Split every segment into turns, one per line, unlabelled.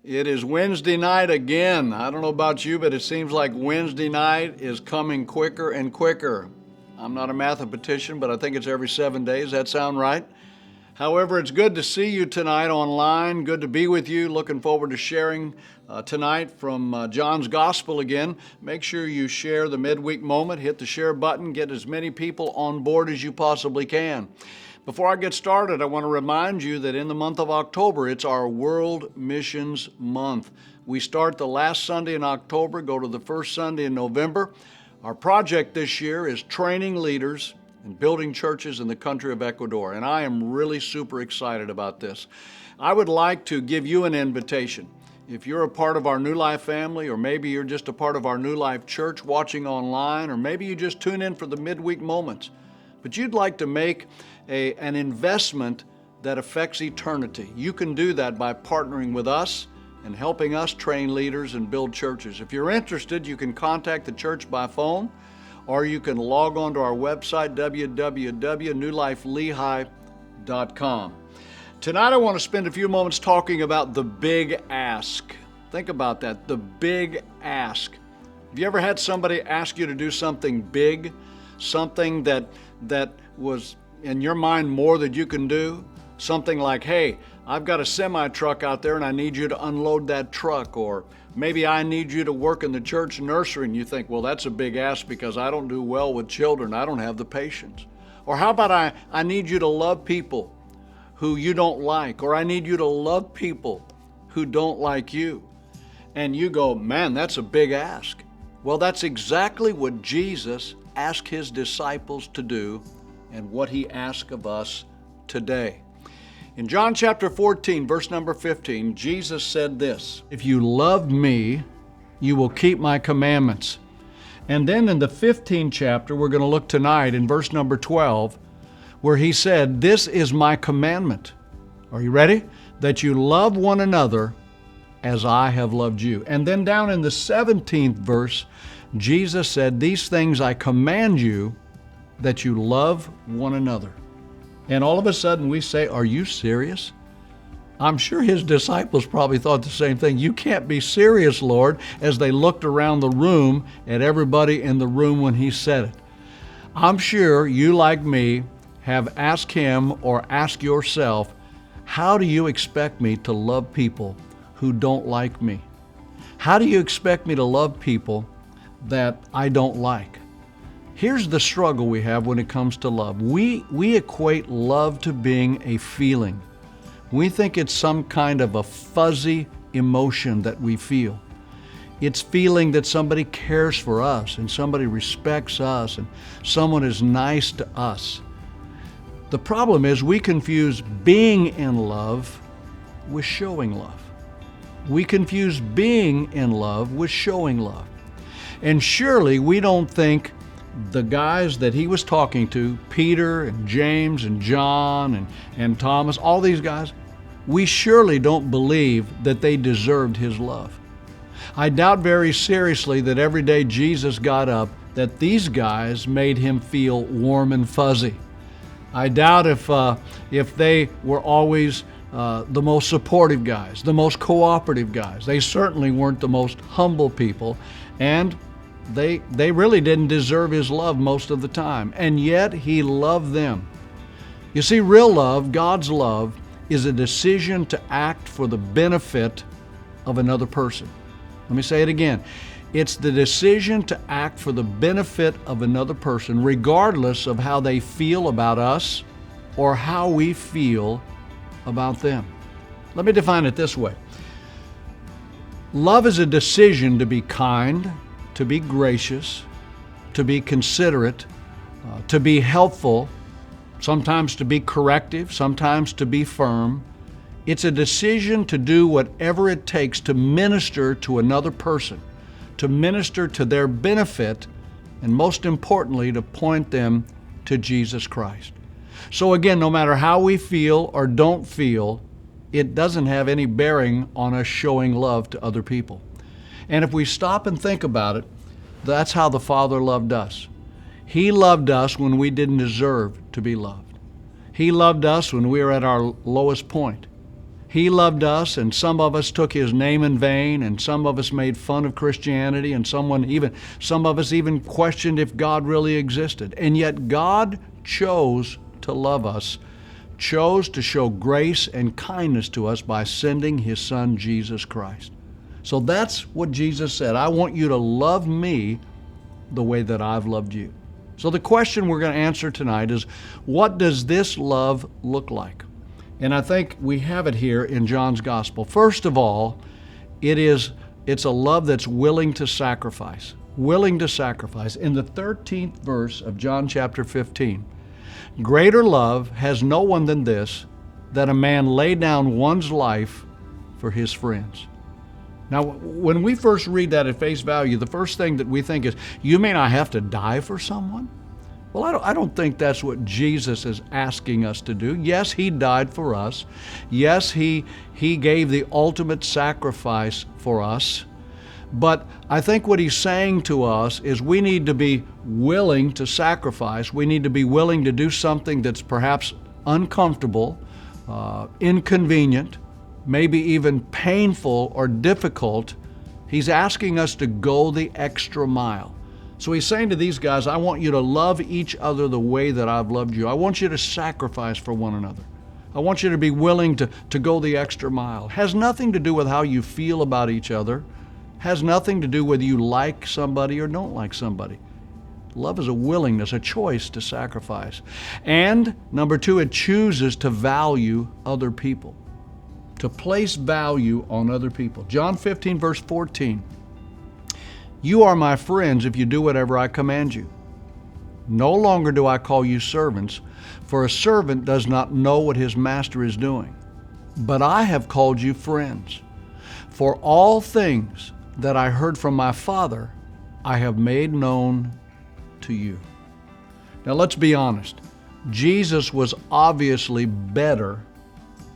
It is Wednesday night again. I don't know about you, but it seems like Wednesday night is coming quicker and quicker. I'm not a mathematician, but I think it's every 7 days. That sound right? However, it's good to see you tonight online. Good to be with you. Looking forward to sharing tonight from John's Gospel again. Make sure you share the Midweek Moment. Hit the share button. Get as many people on board as you possibly can. Before I get started, I want to remind you that in the month of October, it's our World Missions Month. We start the last Sunday in October, go to the first Sunday in November. Our project this year is training leaders and building churches in the country of Ecuador, and I am really super excited about this. I would like to give you an invitation. If you're a part of our New Life family, or maybe you're just a part of our New Life church watching online, or maybe you just tune in for the midweek moments, but you'd like to make an investment that affects eternity. You can do that by partnering with us and helping us train leaders and build churches. If you're interested, you can contact the church by phone, or you can log on to our website, www.newlifelehigh.com. Tonight I want to spend a few moments talking about the big ask. Think about that, the big ask. Have you ever had somebody ask you to do something big, something that was in your mind more than you can do? Something like, hey, I've got a semi-truck out there and I need you to unload that truck. Or maybe I need you to work in the church nursery, and you think, well, that's a big ask because I don't do well with children. I don't have the patience. Or how about I need you to love people who you don't like, or I need you to love people who don't like you. And you go, man, that's a big ask. Well, that's exactly what Jesus asked his disciples to do and what he asks of us today. In John chapter 14, verse number 15, Jesus said this, "If you love me, you will keep my commandments." And then in the 15th chapter, we're going to look tonight in verse number 12, where he said, "This is my commandment." Are you ready? "That you love one another as I have loved you." And then down in the 17th verse, Jesus said, "These things I command you, that you love one another." And all of a sudden we say, are you serious? I'm sure his disciples probably thought the same thing. You can't be serious, Lord, as they looked around the room at everybody in the room when he said it. I'm sure you, like me, have asked him or asked yourself, how do you expect me to love people who don't like me? How do you expect me to love people that I don't like? Here's the struggle we have when it comes to love. We equate love to being a feeling. We think it's some kind of a fuzzy emotion that we feel. It's feeling that somebody cares for us and somebody respects us and someone is nice to us. The problem is we confuse being in love with showing love. We confuse being in love with showing love. And surely we don't think the guys that he was talking to, Peter and James and John and Thomas, all these guys, we surely don't believe that they deserved his love. I doubt very seriously that every day Jesus got up, that these guys made him feel warm and fuzzy. I doubt if they were always the most supportive guys, the most cooperative guys. They certainly weren't the most humble people, and they really didn't deserve his love most of the time, and yet he loved them. You see, real love, God's love, is a decision to act for the benefit of another person. Let me say it again. It's the decision to act for the benefit of another person, regardless of how they feel about us or how we feel about them. Let me define it this way. Love is a decision to be kind, to be gracious, to be considerate, to be helpful, sometimes to be corrective, sometimes to be firm. It's a decision to do whatever it takes to minister to another person, to minister to their benefit, and most importantly, to point them to Jesus Christ. So again, no matter how we feel or don't feel, it doesn't have any bearing on us showing love to other people. And if we stop and think about it, that's how the Father loved us. He loved us when we didn't deserve to be loved. He loved us when we were at our lowest point. He loved us, and some of us took His name in vain, and some of us made fun of Christianity, and some of us even questioned if God really existed. And yet God chose to love us, chose to show grace and kindness to us by sending His Son, Jesus Christ. So that's what Jesus said. I want you to love me the way that I've loved you. So the question we're going to answer tonight is, what does this love look like? And I think we have it here in John's Gospel. First of all, it's a love that's willing to sacrifice. Willing to sacrifice. In the 13th verse of John chapter 15, greater love has no one than this, that a man lay down one's life for his friends. Now, when we first read that at face value, the first thing that we think is, you mean I have to die for someone? Well, I don't think that's what Jesus is asking us to do. Yes, He died for us. Yes, He gave the ultimate sacrifice for us. But I think what He's saying to us is we need to be willing to sacrifice. We need to be willing to do something that's perhaps uncomfortable, inconvenient, maybe even painful or difficult. He's asking us to go the extra mile. So He's saying to these guys, I want you to love each other the way that I've loved you. I want you to sacrifice for one another. I want you to be willing to go the extra mile. It has nothing to do with how you feel about each other. It has nothing to do whether you like somebody or don't like somebody. Love is a willingness, a choice to sacrifice. And number two, it chooses to value other people, to place value on other people. John 15, verse 14. You are my friends if you do whatever I command you. No longer do I call you servants, for a servant does not know what his master is doing. But I have called you friends. For all things that I heard from my Father, I have made known to you. Now let's be honest. Jesus was obviously better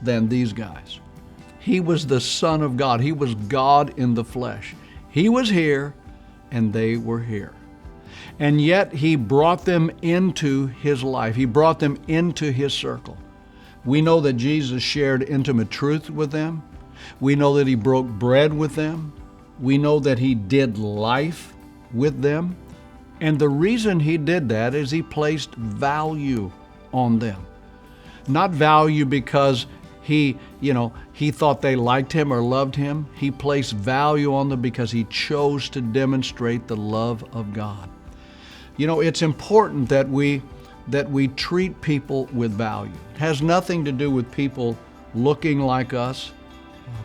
than these guys. He was the Son of God. He was God in the flesh. He was here, and they were here. And yet He brought them into His life. He brought them into His circle. We know that Jesus shared intimate truth with them. We know that He broke bread with them. We know that He did life with them. And the reason He did that is He placed value on them. Not value because He thought they liked Him or loved Him. He placed value on them because He chose to demonstrate the love of God. It's important that we treat people with value. It has nothing to do with people looking like us,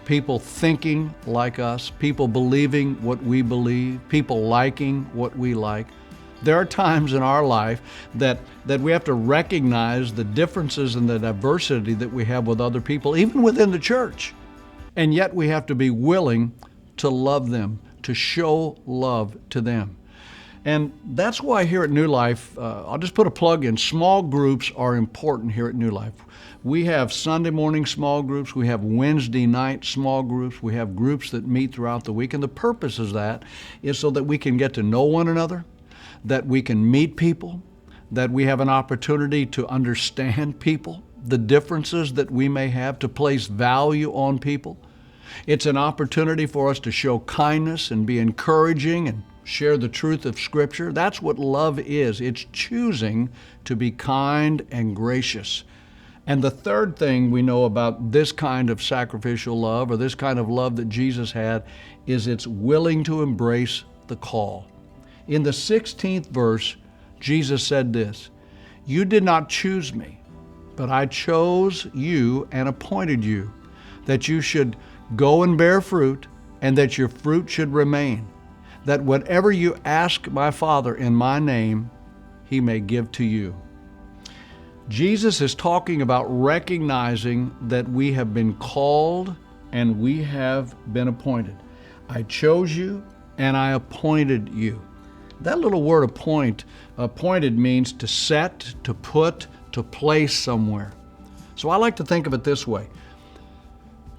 people thinking like us, people believing what we believe, people liking what we like. There are times in our life that we have to recognize the differences and the diversity that we have with other people, even within the church. And yet we have to be willing to love them, to show love to them. And that's why here at New Life, I'll just put a plug in, small groups are important here at New Life. We have Sunday morning small groups, we have Wednesday night small groups, we have groups that meet throughout the week. And the purpose of that is so that we can get to know one another, that we can meet people, that we have an opportunity to understand people, the differences that we may have, to place value on people. It's an opportunity for us to show kindness and be encouraging and share the truth of Scripture. That's what love is. It's choosing to be kind and gracious. And the third thing we know about this kind of sacrificial love, or this kind of love that Jesus had, is it's willing to embrace the call. In the 16th verse, Jesus said this, "You did not choose me, but I chose you and appointed you, that you should go and bear fruit, and that your fruit should remain, that whatever you ask my Father in my name, He may give to you." Jesus is talking about recognizing that we have been called and we have been appointed. I chose you and I appointed you. That little word appointed means to set, to put, to place somewhere. So I like to think of it this way.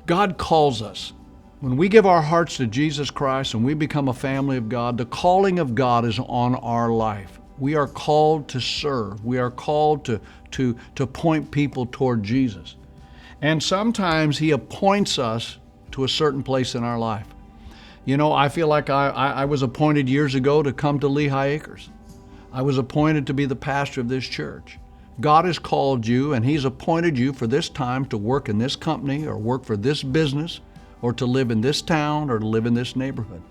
God calls us. When we give our hearts to Jesus Christ and we become a family of God, the calling of God is on our life. We are called to serve. We are called to point people toward Jesus. And sometimes He appoints us to a certain place in our life. You know, I feel like I was appointed years ago to come to Lehigh Acres. I was appointed to be the pastor of this church. God has called you and He's appointed you for this time to work in this company or work for this business or to live in this town or to live in this neighborhood.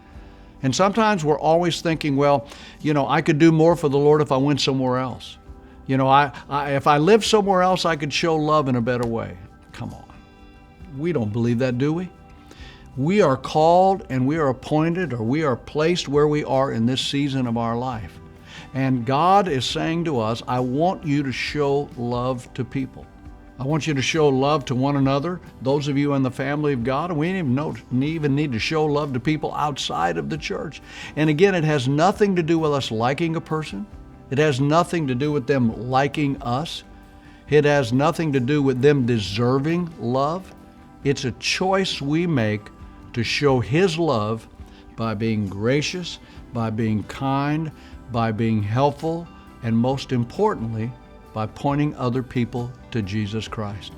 And sometimes we're always thinking, well, you know, I could do more for the Lord if I went somewhere else. You know, if I lived somewhere else, I could show love in a better way. Come on. We don't believe that, do we? We are called and we are appointed, or we are placed where we are in this season of our life. And God is saying to us, I want you to show love to people. I want you to show love to one another, those of you in the family of God, and we even need to show love to people outside of the church. And again, it has nothing to do with us liking a person. It has nothing to do with them liking us. It has nothing to do with them deserving love. It's a choice we make to show His love by being gracious, by being kind, by being helpful, and most importantly, by pointing other people to Jesus Christ.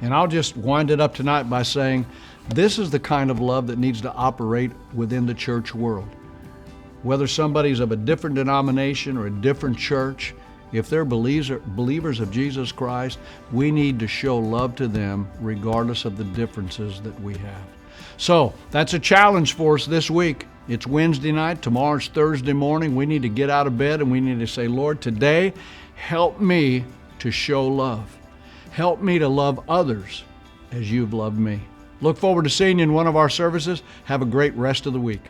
And I'll just wind it up tonight by saying, this is the kind of love that needs to operate within the church world. Whether somebody's of a different denomination or a different church, if they're believers of Jesus Christ, we need to show love to them regardless of the differences that we have. So that's a challenge for us this week. It's Wednesday night, tomorrow's Thursday morning. We need to get out of bed and we need to say, Lord, today, help me to show love. Help me to love others as you've loved me. Look forward to seeing you in one of our services. Have a great rest of the week.